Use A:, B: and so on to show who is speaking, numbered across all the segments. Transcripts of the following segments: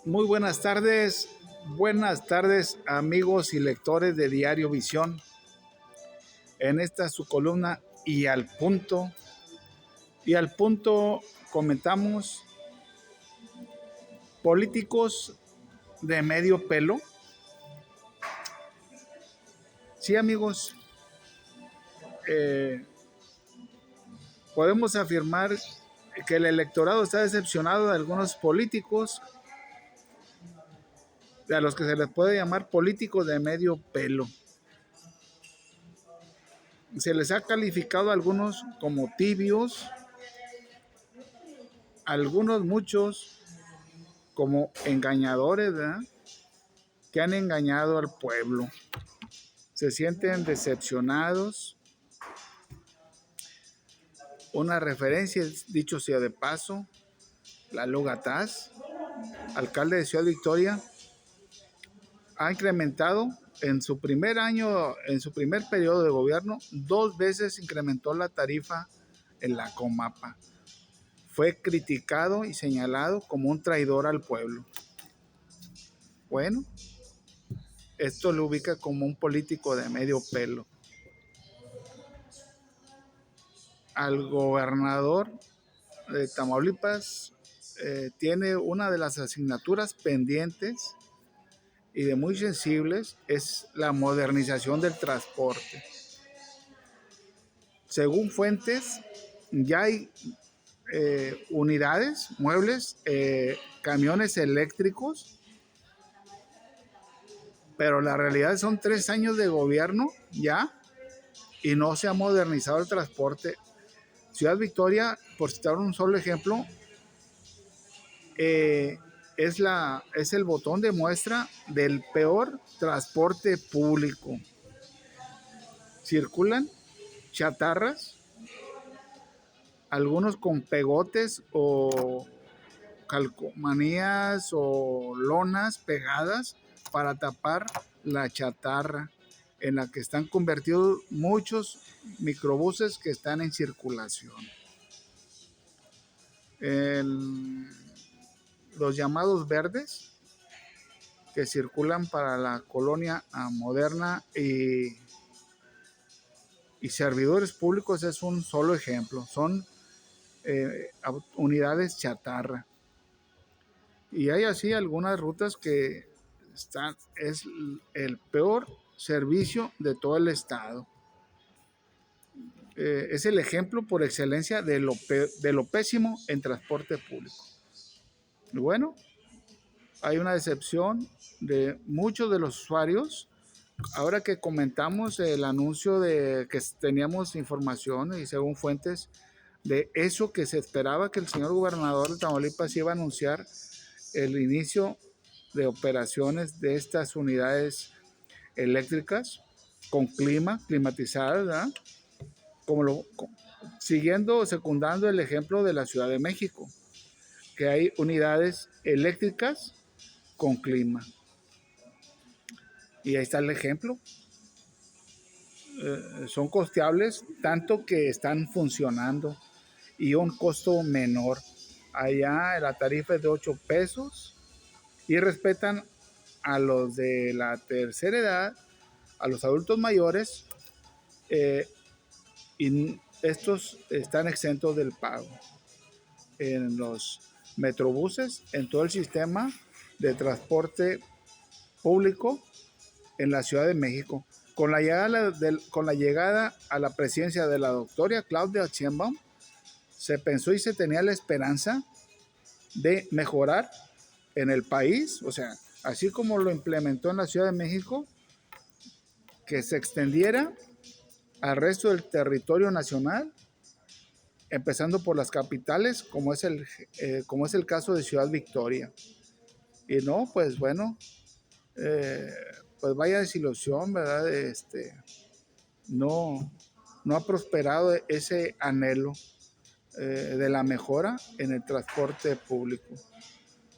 A: Muy buenas tardes amigos y lectores de Diario Visión. En esta su columna y al punto comentamos políticos de medio pelo. Sí amigos, eh, podemos afirmar que el electorado está decepcionado de algunos políticos, a los que se les puede llamar políticos de medio pelo. Se les ha calificado a algunos como tibios, muchos como engañadores, ¿verdad? Que han engañado al pueblo. Se sienten decepcionados. Una referencia, dicho sea de paso, Lalo Gataz, alcalde de Ciudad Victoria, ha incrementado en su primer año, en su primer periodo de gobierno, 2 veces incrementó la tarifa en la Comapa. Fue criticado y señalado como un traidor al pueblo. Bueno, esto lo ubica como un político de medio pelo. Al gobernador de Tamaulipas tiene una de las asignaturas pendientes y de muy sensibles, es la modernización del transporte. Según fuentes, ya hay unidades, muebles, camiones eléctricos, pero la realidad son 3 años de gobierno ya y no se ha modernizado el transporte. Ciudad Victoria, por citar un solo ejemplo, es el botón de muestra del peor transporte público. Circulan chatarras, algunos con pegotes o calcomanías o lonas pegadas para tapar la chatarra, en la que están convertidos muchos microbuses que están en circulación. Los llamados verdes, que circulan para la colonia moderna y servidores públicos, es un solo ejemplo. Son unidades chatarra. Y hay así algunas rutas que es el peor servicio de todo el estado. Es el ejemplo por excelencia de lo pésimo en transporte público. Y bueno, hay una decepción de muchos de los usuarios. Ahora que comentamos el anuncio de que teníamos información y según fuentes de eso, que se esperaba que el señor gobernador de Tamaulipas iba a anunciar el inicio de operaciones de estas unidades eléctricas con climatizadas, ¿verdad? Secundando el ejemplo de la Ciudad de México, que hay unidades eléctricas con clima. Y ahí está el ejemplo. Son costeables, tanto que están funcionando y un costo menor. Allá la tarifa es de 8 pesos y respetan a los de la tercera edad, a los adultos mayores, y estos están exentos del pago. En los metrobuses, en todo el sistema de transporte público en la Ciudad de México. Con la llegada a la presidencia de la doctora Claudia Sheinbaum, se pensó y se tenía la esperanza de mejorar en el país, o sea, así como lo implementó en la Ciudad de México, que se extendiera al resto del territorio nacional, empezando por las capitales, como es el caso de Ciudad Victoria. Y no, pues bueno, pues vaya desilusión, ¿verdad? No ha prosperado ese anhelo de la mejora en el transporte público.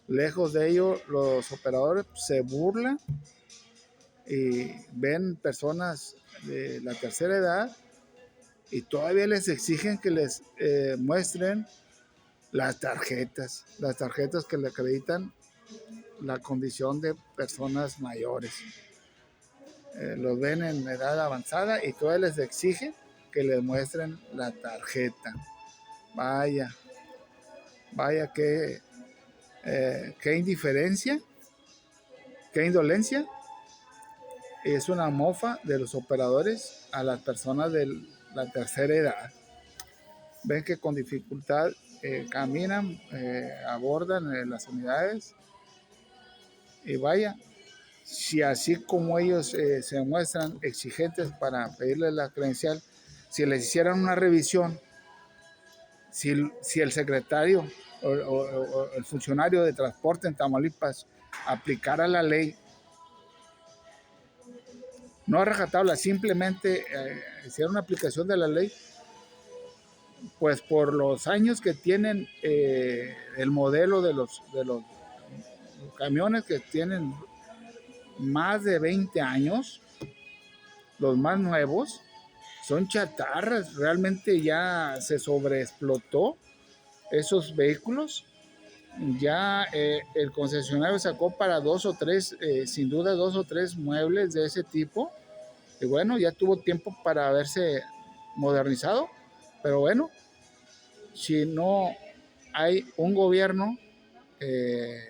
A: Lejos de ello, los operadores se burlan y ven personas de la tercera edad y todavía les exigen que les muestren las tarjetas que le acreditan la condición de personas mayores. Los ven en edad avanzada y todavía les exigen que les muestren la tarjeta. Vaya, vaya qué indiferencia, qué indolencia. Es una mofa de los operadores a las personas de la tercera edad. Ven que con dificultad caminan, abordan las unidades y vaya, si así como ellos se muestran exigentes para pedirles la credencial, si les hicieran una revisión, si el secretario o el funcionario de transporte en Tamaulipas aplicara la ley, no a rajatabla, simplemente hiciera una aplicación de la ley, pues por los años que tienen el modelo de los camiones que tienen más de 20 años, los más nuevos, son chatarras, realmente ya se sobreexplotó esos vehículos. Ya el concesionario sacó para sin duda dos o tres muebles de ese tipo. Y bueno, ya tuvo tiempo para haberse modernizado. Pero bueno, si no hay un gobierno que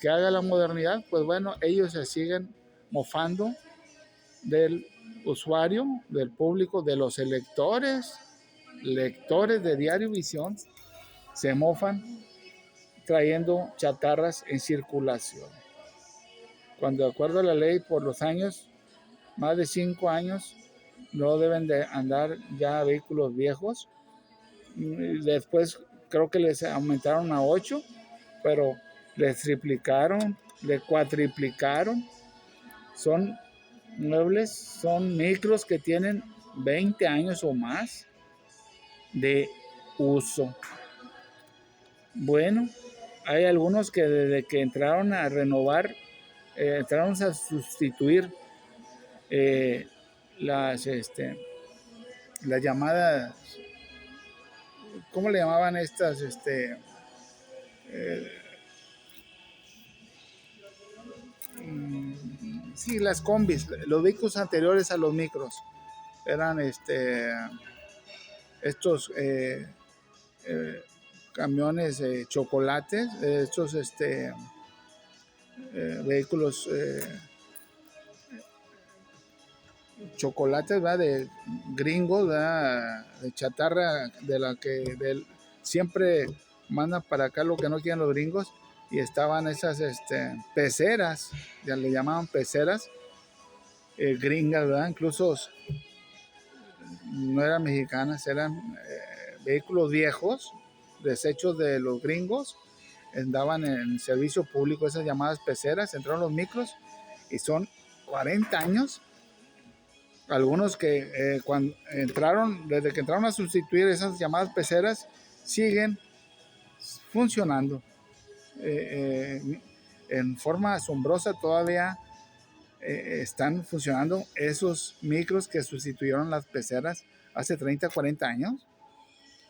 A: haga la modernidad, pues bueno, ellos se siguen mofando del usuario, del público, de los lectores de Diario Visión, se mofan trayendo chatarras en circulación. Cuando de acuerdo a la ley, por los años, más de 5 años, no deben de andar ya vehículos viejos. Después creo que les aumentaron a 8, pero les triplicaron, les cuatriplicaron. Son muebles, son micros que tienen 20 años o más de uso. Bueno, hay algunos que desde que entraron a renovar, entraron a sustituir las llamadas, ¿cómo le llamaban estas? Sí, las combis, los vehículos anteriores a los micros, eran estos camiones chocolates, estos vehículos chocolates, ¿verdad? De gringos, ¿verdad? De chatarra, de la que siempre mandan para acá lo que no quieren los gringos. Y estaban esas peceras, ya le llamaban peceras gringas, ¿verdad? Incluso no eran mexicanas, eran vehículos viejos, desechos de los gringos, andaban en servicio público, esas llamadas peceras, entraron los micros y son 40 años. Algunos que desde que entraron a sustituir esas llamadas peceras, siguen funcionando en forma asombrosa. Todavía están funcionando esos micros que sustituyeron las peceras hace 30, 40 años.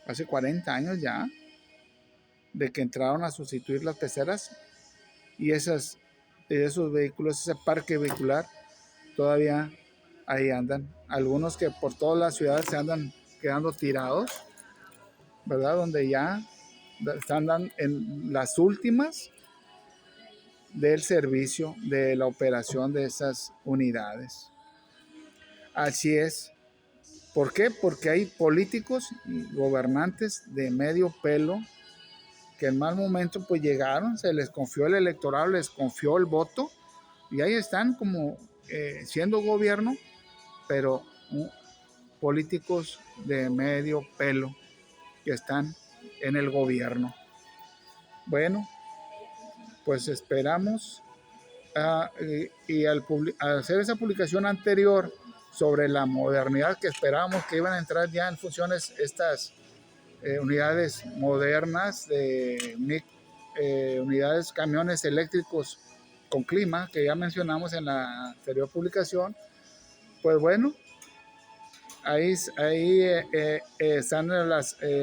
A: Hace 40 años ya de que entraron a sustituir las peceras, y esos vehículos, ese parque vehicular, todavía ahí andan. Algunos que por toda la ciudad se andan quedando tirados, ¿verdad? Donde ya están en las últimas del servicio, de la operación de esas unidades. Así es. ¿Por qué? Porque hay políticos y gobernantes de medio pelo que en mal momento pues llegaron, se les confió el electorado, les confió el voto, y ahí están como siendo gobierno, pero políticos de medio pelo que están en el gobierno. Bueno, pues esperamos y al hacer esa publicación anterior sobre la modernidad que esperábamos que iban a entrar ya en funciones estas unidades modernas de unidades, camiones eléctricos con clima que ya mencionamos en la anterior publicación, pues bueno, ahí están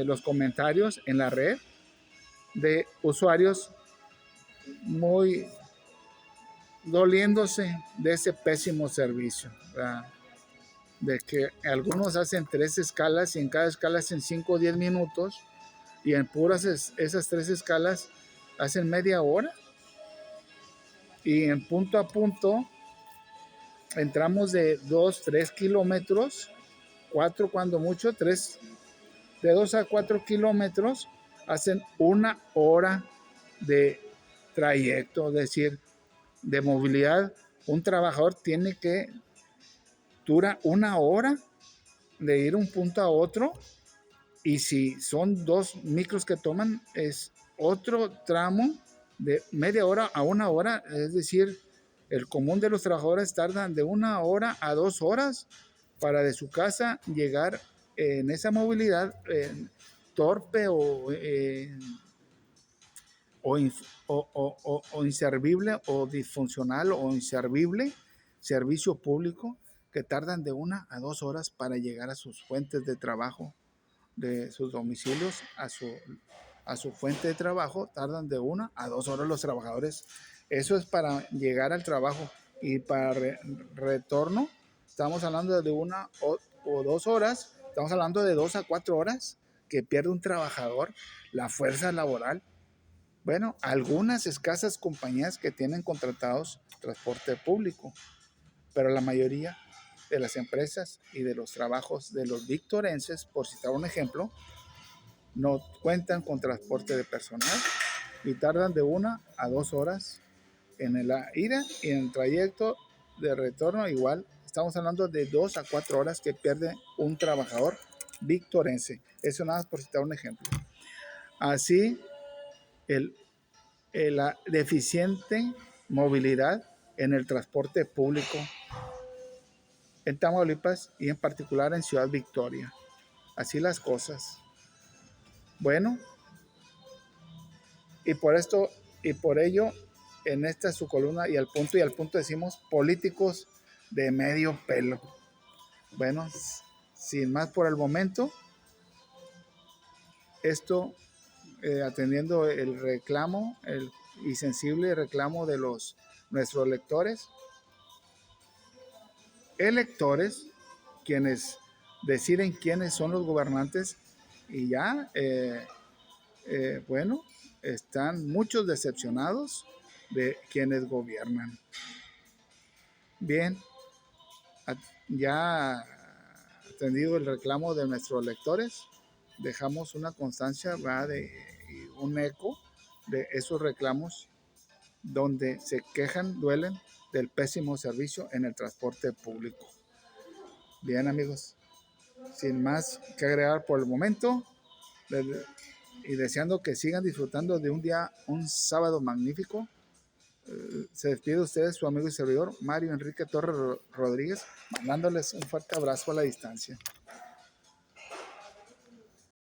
A: los comentarios en la red de usuarios muy doliéndose de ese pésimo servicio, ¿verdad? De que algunos hacen 3 escalas y en cada escala hacen 5 o 10 minutos y en puras esas 3 escalas hacen media hora y en punto a punto entramos de 2, 3 kilómetros, 4 cuando mucho, 3, de 2 a 4 kilómetros hacen 1 hora de trayecto, es decir, de movilidad. Un trabajador dura 1 hora de ir de un punto a otro, y si son 2 micros que toman es otro tramo de media hora a 1 hora, es decir, el común de los trabajadores tardan de 1 hora a 2 horas para de su casa llegar en esa movilidad torpe o inservible o disfuncional o inservible servicio público, que tardan de 1 a 2 horas para llegar a sus fuentes de trabajo, de sus domicilios a su fuente de trabajo, tardan de 1 a 2 horas los trabajadores. Eso es para llegar al trabajo, y para retorno estamos hablando de 1 o 2 horas, estamos hablando de 2 a 4 horas que pierde un trabajador la fuerza laboral. Bueno, algunas escasas compañías que tienen contratados transporte público, pero la mayoría de las empresas y de los trabajos de los victorenses, por citar un ejemplo, no cuentan con transporte de personal y tardan de 1 a 2 horas en la ida, y en el trayecto de retorno igual. Estamos hablando de 2 a 4 horas que pierde un trabajador victorense. Eso nada más por citar un ejemplo. Así, la deficiente movilidad en el transporte público en Tamaulipas y en particular en Ciudad Victoria. Así las cosas. Bueno, y por esto y por ello, en esta su columna y al punto decimos políticos de medio pelo. Bueno, sin más por el momento, esto atendiendo el reclamo y sensible reclamo de nuestros electores, quienes deciden quiénes son los gobernantes, y ya, bueno, están muchos decepcionados de quienes gobiernan. Bien, ya atendido el reclamo de nuestros lectores, dejamos una constancia, ¿verdad?, y un eco de esos reclamos donde se quejan, duelen del pésimo servicio en el transporte público. Bien, amigos, sin más que agregar por el momento, y deseando que sigan disfrutando de un sábado magnífico, se despide de ustedes su amigo y servidor Mario Enrique Torres Rodríguez, mandándoles un fuerte abrazo a la distancia.